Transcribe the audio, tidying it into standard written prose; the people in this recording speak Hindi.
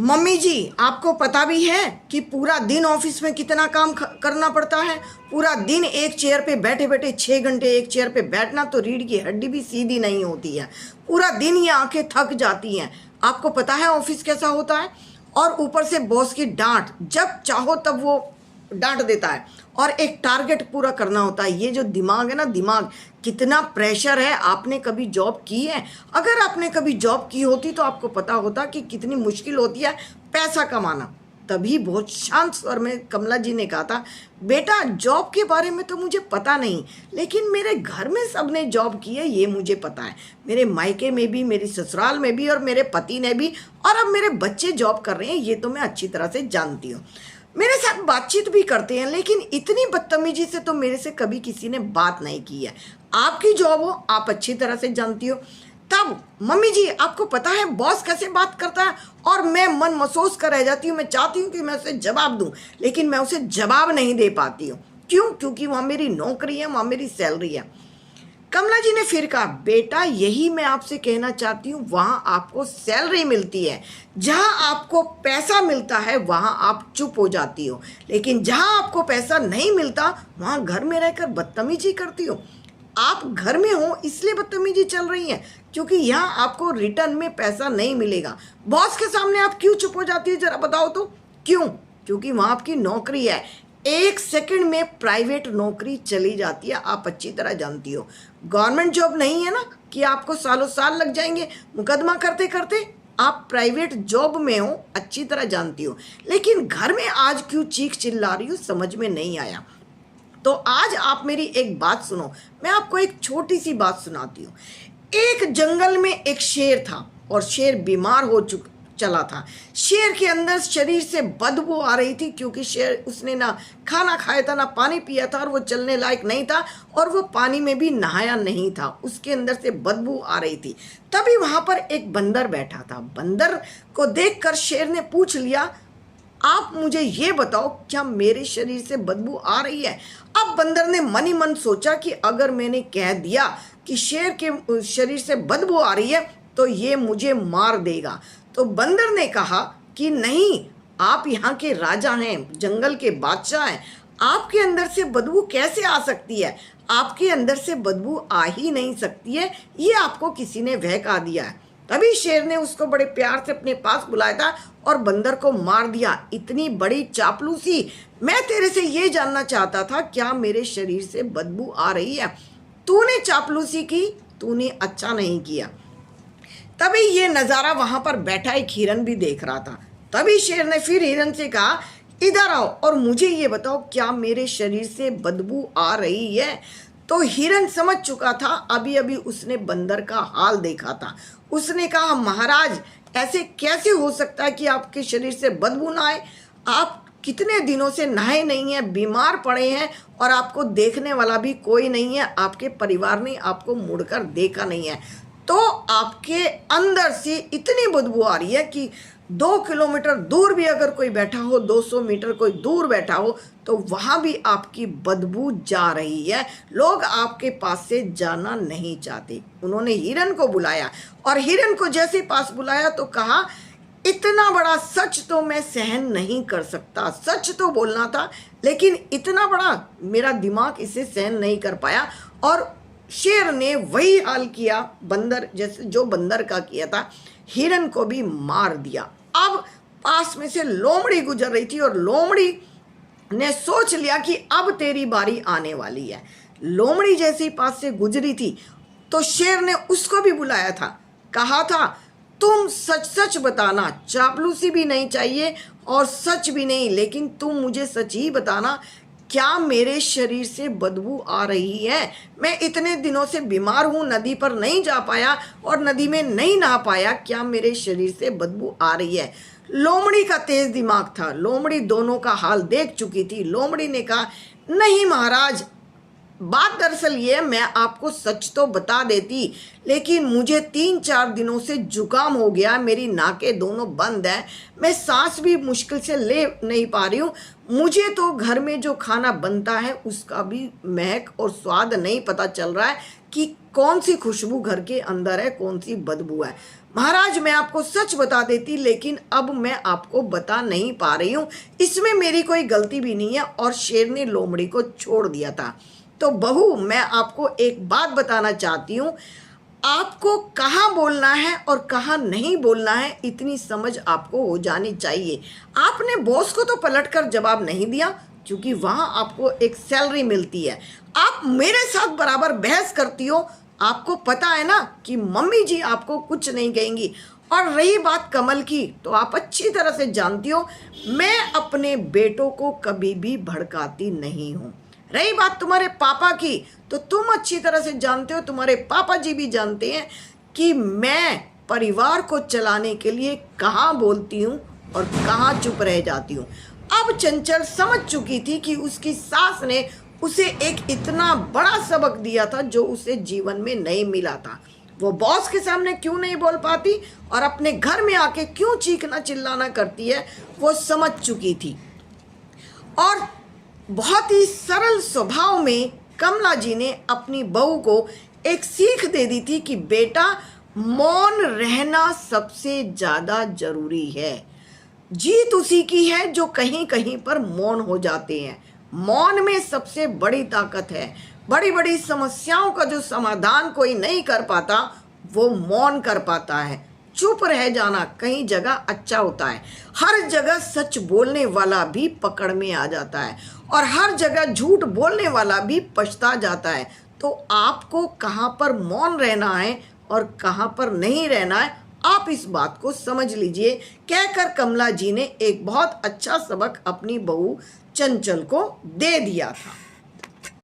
मम्मी जी, आपको पता भी है कि पूरा दिन ऑफिस में कितना काम करना पड़ता है। पूरा दिन एक चेयर पे बैठे बैठे 6 घंटे एक चेयर पे बैठना तो रीढ़ की हड्डी भी सीधी नहीं होती है। पूरा दिन ये आंखें थक जाती हैं। आपको पता है ऑफिस कैसा होता है। और ऊपर से बॉस की डांट, जब चाहो तब वो डांट देता है और एक टारगेट पूरा करना होता है। ये जो दिमाग है ना, दिमाग कितना प्रेशर है। आपने कभी जॉब की है? अगर आपने कभी जॉब की होती तो आपको पता होता कि कितनी मुश्किल होती है पैसा कमाना। तभी बहुत शांत स्वर में कमला जी ने कहा था, बेटा जॉब के बारे में तो मुझे पता नहीं, लेकिन मेरे घर में सबने जॉब की है ये मुझे पता है। मेरे मायके में भी, मेरी ससुराल में भी और मेरे पति ने भी, और अब मेरे बच्चे जॉब कर रहे हैं, ये तो मैं अच्छी तरह से जानती हूँ। मेरे साथ बातचीत भी करते हैं, लेकिन इतनी बदतमीजी से तो मेरे से कभी किसी ने बात नहीं की है। आपकी जॉब हो, आप अच्छी तरह से जानती हो। तब मम्मी जी, आपको पता है बॉस कैसे बात करता है? और मैं मन महसूस कर रह जाती हूँ। मैं चाहती हूँ कि मैं उसे जवाब दूँ, लेकिन मैं उसे जवाब नहीं दे पाती हूँ। क्यों? क्योंकि वहाँ मेरी नौकरी है, वहाँ मेरी सैलरी है। कमला जी ने फिर कहा, बेटा यही मैं आपसे कहना चाहती हूँ, वहाँ आपको सैलरी मिलती है, जहाँ आपको पैसा मिलता है वहाँ आप चुप हो जाती हो, लेकिन जहाँ आपको पैसा नहीं मिलता वहाँ घर में रहकर बदतमीजी करती हो। आप घर में हो इसलिए बदतमीजी चल रही है, क्योंकि यहाँ आपको रिटर्न में पैसा नहीं मिलेगा। बॉस के सामने आप क्यों चुप हो जाती है, जरा बताओ तो? क्यों? क्योंकि वहाँ आपकी नौकरी है। 1 सेकंड में प्राइवेट नौकरी चली जाती है, आप अच्छी तरह जानती हो। गवर्नमेंट जॉब नहीं है ना कि आपको सालों साल लग जाएंगे मुकदमा करते करते। आप प्राइवेट जॉब में हो, अच्छी तरह जानती हो, लेकिन घर में आज क्यों चीख चिल्ला रही हो समझ में नहीं आया। तो आज आप मेरी एक बात सुनो, मैं आपको एक छोटी सी बात सुनाती हूँ। एक जंगल में एक शेर था और शेर बीमार हो चला था। शेर के अंदर शरीर से बदबू आ रही थी, क्योंकि शेर, उसने ना खाना खाया था ना पानी पिया था, और वो चलने लायक नहीं था, और वो पानी में भी नहाया नहीं था। उसके अंदर से बदबू आ रही थी। तभी वहां पर एक बंदर बैठा था। बंदर को देखकर शेर ने पूछ लिया, आप मुझे ये बताओ, क्या मेरे शरीर से बदबू आ रही है? अब बंदर ने मन ही मन सोचा कि अगर मैंने कह दिया कि शेर के शरीर से बदबू आ रही है तो ये मुझे मार देगा। तो बंदर ने कहा कि नहीं, आप यहाँ के राजा हैं, जंगल के बादशाह हैं, आपके अंदर से बदबू कैसे आ सकती है? आपके अंदर से बदबू आ ही नहीं सकती है, ये आपको किसी ने बहका दिया है। तभी शेर ने उसको बड़े प्यार से अपने पास बुलाया था और बंदर को मार दिया। इतनी बड़ी चापलूसी! मैं तेरे से ये जानना चाहता था, क्या मेरे शरीर से बदबू आ रही है? तूने चापलूसी की, तूने अच्छा नहीं किया। तभी ये नज़ारा वहां पर बैठा एक हिरन भी देख रहा था। तभी शेर ने फिर हिरन से कहा, इधर आओ और मुझे ये बताओ, क्या मेरे शरीर से बदबू आ रही है? तो हिरन समझ चुका था, अभी अभी उसने बंदर का हाल देखा था। उसने कहा, महाराज ऐसे कैसे हो सकता है कि आपके शरीर से बदबू ना आए? आप कितने दिनों से नहाए नहीं हैं, बीमार पड़े हैं, और आपको देखने वाला भी कोई नहीं है, आपके परिवार ने आपको मुड़कर देखा नहीं है, तो आपके अंदर से इतनी बदबू आ रही है कि 2 किलोमीटर दूर भी अगर कोई बैठा हो, 200 मीटर कोई दूर बैठा हो, तो वहाँ भी आपकी बदबू जा रही है। लोग आपके पास से जाना नहीं चाहते। उन्होंने हिरन को बुलाया, और हिरन को जैसे पास बुलाया तो कहा, इतना बड़ा सच तो मैं सहन नहीं कर सकता। सच तो बोलना था, लेकिन इतना बड़ा मेरा दिमाग इसे सहन नहीं कर पाया। और शेर ने वही हाल किया बंदर, जैसे जो बंदर का किया था, हिरन को भी मार दिया। अब पास में से लोमड़ी गुजर रही थी, और लोमड़ी ने सोच लिया कि अब तेरी बारी आने वाली है। लोमड़ी जैसे ही पास से गुजरी थी तो शेर ने उसको भी बुलाया था। कहा था, तुम सच सच बताना, चापलूसी भी नहीं चाहिए और सच भी नहीं, लेकिन तुम मुझे सच ही बताना, क्या मेरे शरीर से बदबू आ रही है? मैं इतने दिनों से बीमार हूँ, नदी पर नहीं जा पाया और नदी में नहीं नहा पाया, क्या मेरे शरीर से बदबू आ रही है? लोमड़ी का तेज दिमाग था, लोमड़ी दोनों का हाल देख चुकी थी। लोमड़ी ने कहा, नहीं महाराज, बात दरअसल ये, मैं आपको सच तो बता देती, लेकिन मुझे 3-4 दिनों से जुकाम हो गया, मेरी नाकें दोनों बंद है, मैं सांस भी मुश्किल से ले नहीं पा रही हूँ। मुझे तो घर में जो खाना बनता है उसका भी महक और स्वाद नहीं पता चल रहा है कि कौन सी खुशबू घर के अंदर है, कौन सी बदबू है। महाराज मैं आपको सच बता देती, लेकिन अब मैं आपको बता नहीं पा रही हूँ, इसमें मेरी कोई गलती भी नहीं है। और शेर ने लोमड़ी को छोड़ दिया था। तो बहू मैं आपको एक बात बताना चाहती हूँ, आपको कहाँ बोलना है और कहाँ नहीं बोलना है इतनी समझ आपको हो जानी चाहिए। आपने बॉस को तो पलटकर जवाब नहीं दिया, क्योंकि वहाँ आपको एक सैलरी मिलती है। आप मेरे साथ बराबर बहस करती हो, आपको पता है ना कि मम्मी जी आपको कुछ नहीं कहेंगी। और रही बात कमल की, तो आप अच्छी तरह से जानती हो मैं अपने बेटों को कभी भी भड़काती नहीं हूँ। रही बात तुम्हारे पापा की, तो तुम अच्छी तरह से जानते हो, तुम्हारे पापा जी भी जानते हैं कि मैं परिवार को चलाने के लिए कहाँ बोलती हूँ और कहाँ चुप रह जाती हूँ। अब चंचल समझ चुकी थी कि उसकी सास ने उसे एक इतना बड़ा सबक दिया था जो उसे जीवन में नहीं मिला था। वो बॉस के सामने क्यों नहीं बोल पाती और अपने घर में आके क्यों चीखना चिल्लाना करती है, वो समझ चुकी थी। और बहुत ही सरल स्वभाव में कमला जी ने अपनी बहू को एक सीख दे दी थी कि बेटा मौन रहना सबसे ज़्यादा जरूरी है। जीत उसी की है जो कहीं कहीं पर मौन हो जाते हैं। मौन में सबसे बड़ी ताकत है। बड़ी बड़ी समस्याओं का जो समाधान कोई नहीं कर पाता, वो मौन कर पाता है। चुप रह जाना कई जगह अच्छा होता है। हर जगह सच बोलने वाला भी पकड़ में आ जाता है और हर जगह झूठ बोलने वाला भी पछता जाता है। तो आपको कहाँ पर मौन रहना है और कहाँ पर नहीं रहना है, आप इस बात को समझ लीजिए, कहकर कमला जी ने एक बहुत अच्छा सबक अपनी बहू चंचल को दे दिया था।